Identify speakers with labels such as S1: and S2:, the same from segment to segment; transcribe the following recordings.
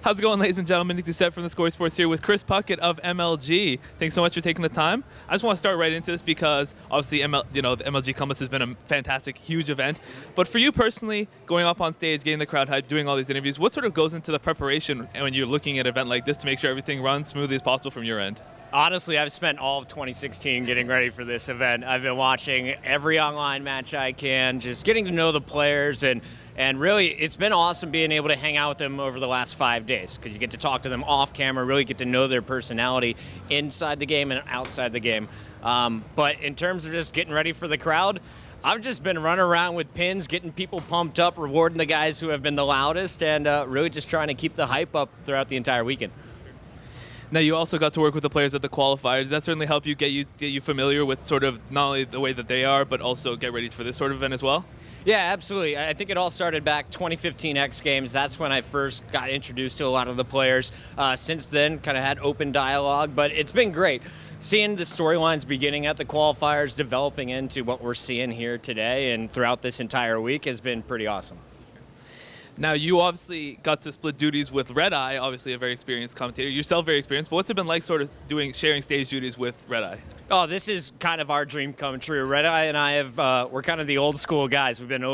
S1: How's it going, ladies and gentlemen? Nick Doucette from theScore eSports here with Chris Puckett of MLG. Thanks so much for taking the time. I just want to start right into this because obviously, the MLG Columbus has been a fantastic, huge event. But for you personally, going up on stage, getting the crowd hyped, doing all these interviews, what sort of goes into the preparation when you're looking at an event like this to make sure everything runs smoothly as possible from your end?
S2: Honestly, I've spent all of 2016 getting ready for this event. I've been watching every online match I can, just getting to know the players, and really, it's been awesome being able to hang out with them over the last 5 days because you get to talk to them off camera, really get to know their personality inside the game and outside the game. But in terms of just getting ready for the crowd, I've just been running around with pins, getting people pumped up, rewarding the guys who have been the loudest, and really just trying to keep the hype up throughout the entire weekend.
S1: Now, you also got to work with the players at the qualifier. Did that certainly help you get you familiar with sort of not only the way that they are, but also get ready for this sort of event as well?
S2: Yeah, absolutely. I think it all started back 2015 X Games. That's when I first got introduced to a lot of the players. Since then, kind of had open dialogue, but it's been great. Seeing the storylines beginning at the qualifiers, developing into what we're seeing here today and throughout this entire week has been pretty awesome.
S1: Now, you obviously got to split duties with ReDeYe, obviously a very experienced commentator. Yourself very experienced, but what's it been like sort of sharing stage duties with ReDeYe?
S2: Oh, this is kind of our dream come true. ReDeYe and I we're kind of the old school guys. We've been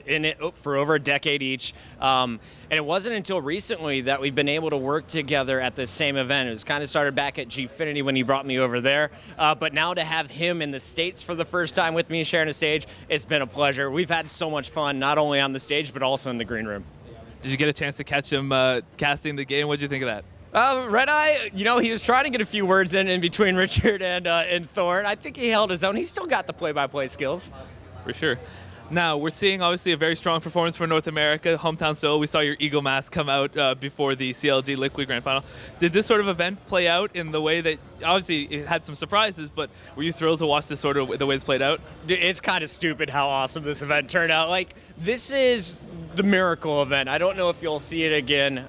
S2: in it for over a decade each. And it wasn't until recently that we've been able to work together at the same event. It was kind of started back at Gfinity when he brought me over there. But now to have him in the States for the first time with me sharing a stage, it's been a pleasure. We've had so much fun, not only on the stage, but also in the green room.
S1: Did you get a chance to catch him casting the game? What did you think of that?
S2: ReDeYe, he was trying to get a few words in between Richard and Thorn. I think he held his own. He's still got the play-by-play skills.
S1: For sure. Now, we're seeing obviously a very strong performance for North America, hometown Seoul. We saw your Eagle mask come out before the CLG Liquid Grand Final. Did this sort of event play out in the way that, obviously it had some surprises, but were you thrilled to watch this sort of the way it's played out?
S2: It's kind of stupid how awesome this event turned out. Like, this is the miracle event. I don't know if you'll see it again.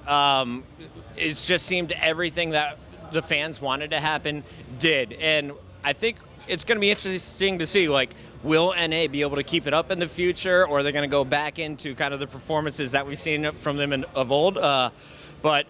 S2: It's just seemed everything that the fans wanted to happen did. And I think it's going to be interesting to see, like, will NA be able to keep it up in the future, or are they going to go back into kind of the performances that we've seen from them of old? But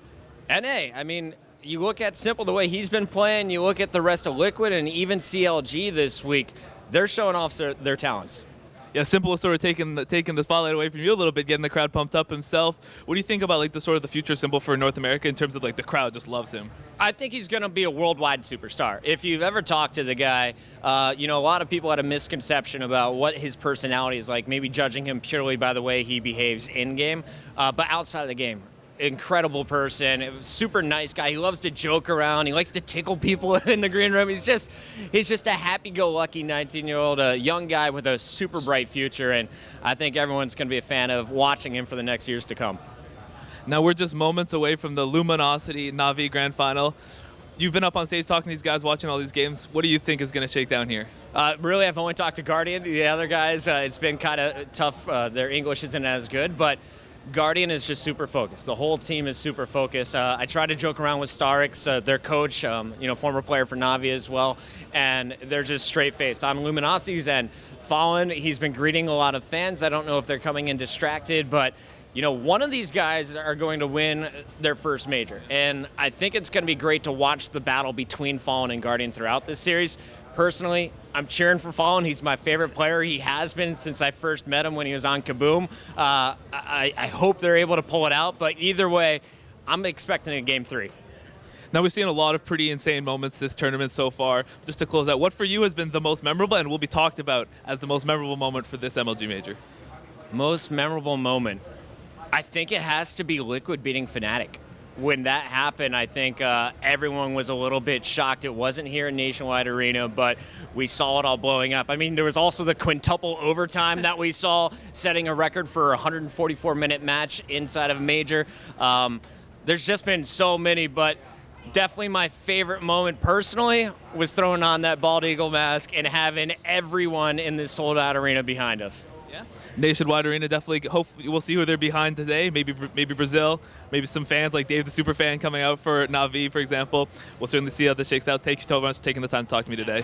S2: NA, I mean, you look at Simple, the way he's been playing, you look at the rest of Liquid, and even CLG this week, they're showing off their talents.
S1: Yeah, Simple is sort of taking the spotlight away from you a little bit, getting the crowd pumped up himself. What do you think about like the sort of the future Simple for North America in terms of like the crowd just loves him?
S2: I think he's going to be a worldwide superstar. If you've ever talked to the guy, a lot of people had a misconception about what his personality is like, maybe judging him purely by the way he behaves in-game, but outside of the game. Incredible person, super nice guy. He loves to joke around. He likes to tickle people in the green room. He's just a happy-go-lucky 19-year-old, young guy with a super bright future, and I think everyone's going to be a fan of watching him for the next years to come.
S1: Now we're just moments away from the Luminosity Navi Grand Final. You've been up on stage talking to these guys, watching all these games. What do you think is going to shake down here?
S2: Really, I've only talked to Guardian. The other guys, it's been kind of tough. Their English isn't as good, but Guardian is just super focused. The whole team is super focused. I try to joke around with Starix, their coach, former player for Navi as well, and they're just straight-faced. On Luminosity's end, Fallen, he's been greeting a lot of fans. I don't know if they're coming in distracted, but one of these guys are going to win their first major, and I think it's going to be great to watch the battle between Fallen and Guardian throughout this series. Personally, I'm cheering for Fallen. He's my favorite player. He has been since I first met him when he was on Kaboom. I hope they're able to pull it out, but either way, I'm expecting a Game 3.
S1: Now, we've seen a lot of pretty insane moments this tournament so far. Just to close out, what for you has been the most memorable and will be talked about as the most memorable moment for this MLG Major?
S2: Most memorable moment? I think it has to be Liquid beating Fnatic. When that happened, I think everyone was a little bit shocked. It wasn't here in Nationwide Arena, but we saw it all blowing up. I mean, there was also the quintuple overtime that we saw, setting a record for a 144-minute match inside of a major. There's just been so many, but definitely my favorite moment personally was throwing on that bald eagle mask and having everyone in this sold-out arena behind us.
S1: Yeah. Nationwide Arena, definitely. Hope we'll see who they're behind today. Maybe Brazil. Maybe some fans like Dave the Superfan coming out for Navi, for example. We'll certainly see how this shakes out. Thank you so much for taking the time to talk to me today.